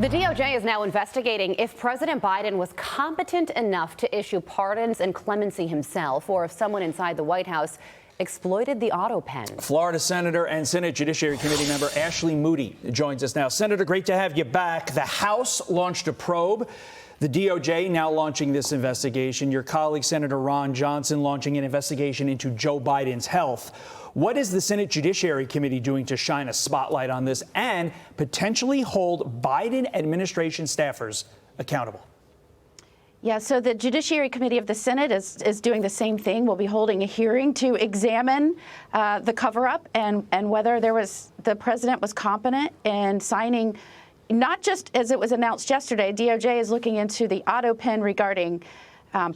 The DOJ is now investigating if President Biden was competent enough to issue pardons and clemency himself, or if someone inside the White House exploited the auto pen. Florida Senator and Senate Judiciary Committee member Ashley Moody joins us now. Senator, great to have you back. The House launched a probe. The DOJ now launching this investigation. Your colleague, Senator Ron Johnson, launching an investigation into Joe Biden's health. What is the Senate Judiciary Committee doing to shine a spotlight on this and potentially hold Biden administration staffers accountable? Yeah, so the Judiciary Committee of the Senate is doing the same thing. We'll be holding a hearing to examine the cover-up and whether the president was competent in signing, not just as it was announced yesterday. DOJ is looking into the auto pen regarding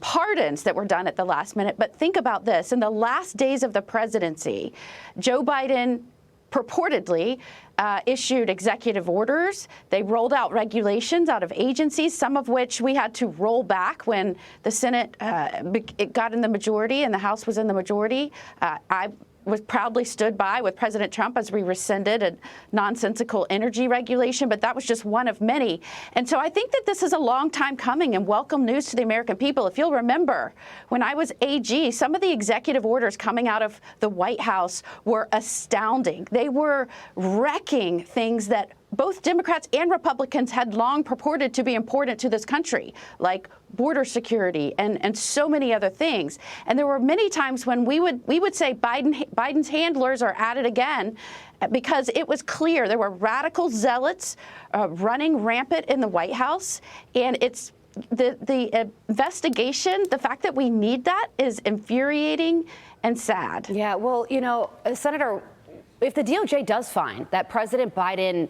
pardons that were done at the last minute. But think about this. In the last days of the presidency, Joe Biden purportedly issued executive orders. They rolled out regulations out of agencies, some of which we had to roll back when the Senate it got in the majority and the House was in the majority. I was proudly stood by with President Trump as we rescinded a nonsensical energy regulation, but that was just one of many. And so I think that this is a long time coming and welcome news to the American people. If you'll remember, when I was AG, some of the executive orders coming out of the White House were astounding. They were wrecking things that both Democrats and Republicans had long purported to be important to this country, like border security and so many other things. And there were many times when we would say Biden's handlers are at it again, because it was clear there were radical zealots running rampant in the White House. And it's the investigation, the fact that we need that is infuriating and sad. Yeah, well, you know, Senator, if the DOJ does find that President Biden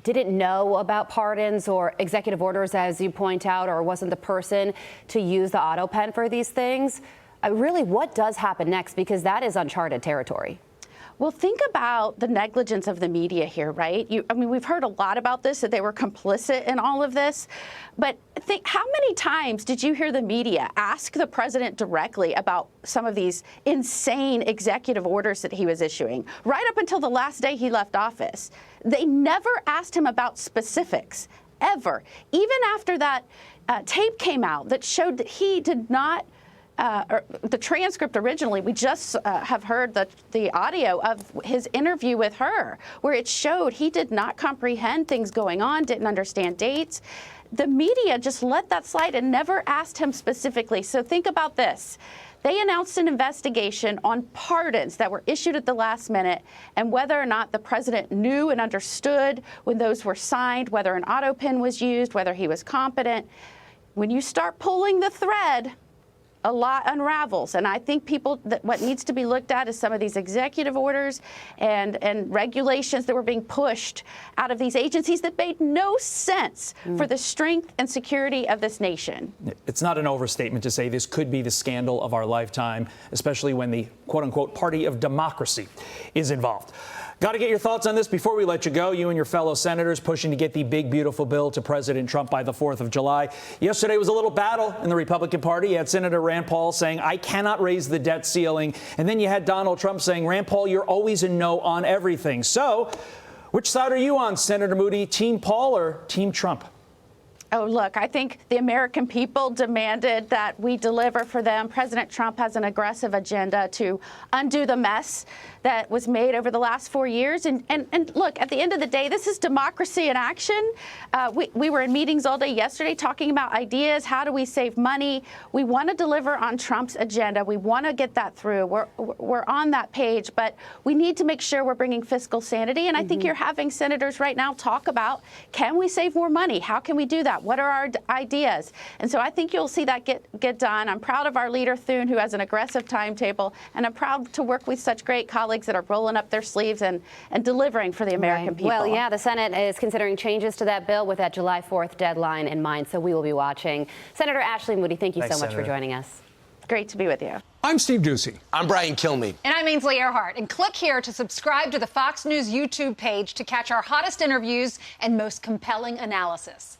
didn't know about pardons or executive orders, as you point out, or wasn't the person to use the auto pen for these things, really, what does happen next? Because that is uncharted territory. Well, think about the negligence of the media here, right? I mean, we've heard a lot about this, that they were complicit in all of this. But think, how many times did you hear the media ask the president directly about some of these insane executive orders that he was issuing, right up until the last day he left office? They never asked him about specifics, ever. Even after that tape came out that showed that he did not or the transcript originally, we just have heard the audio of his interview with her, where it showed he did not comprehend things going on, didn't understand dates. The media just let that slide and never asked him specifically. So think about this. They announced an investigation on pardons that were issued at the last minute and whether or not the president knew and understood when those were signed, whether an auto pen was used, whether he was competent. When you start pulling the thread, a lot unravels. And I think what needs to be looked at is some of these executive orders and regulations that were being pushed out of these agencies that made no sense for the strength and security of this nation. It's not an overstatement to say this could be the scandal of our lifetime, especially when the quote unquote party of democracy is involved. Got to get your thoughts on this before we let you go. You and your fellow senators pushing to get the big, beautiful bill to President Trump by the 4th of July. Yesterday was a little battle in the Republican Party. You had Senator Rand Paul saying, I cannot raise the debt ceiling. And then you had Donald Trump saying, Rand Paul, you're always a no on everything. So which side are you on, Senator Moody, Team Paul or Team Trump? Oh, look, I think the American people demanded that we deliver for them. President Trump has an aggressive agenda to undo the mess that was made over the last 4 years. And look, at the end of the day, this is democracy in action. We were in meetings all day yesterday talking about ideas. How do we save money? We want to deliver on Trump's agenda. We want to get that through. We're on that page, but we need to make sure we're bringing fiscal sanity. And I think you're having senators right now talk about, can we save more money? How can we do that? What are our ideas? And so I think you'll see that get done. I'm proud of our leader, Thune, who has an aggressive timetable, and I'm proud to work with such great colleagues that are rolling up their sleeves and delivering for the American people. Well, yeah, the Senate is considering changes to that bill with that July 4th deadline in mind, so we will be watching. Senator Ashley Moody, thank you so much for joining us. Great to be with you. I'm Steve Doocy. I'm Brian Kilmeade. And I'm Ainsley Earhart. And click here to subscribe to the Fox News YouTube page to catch our hottest interviews and most compelling analysis.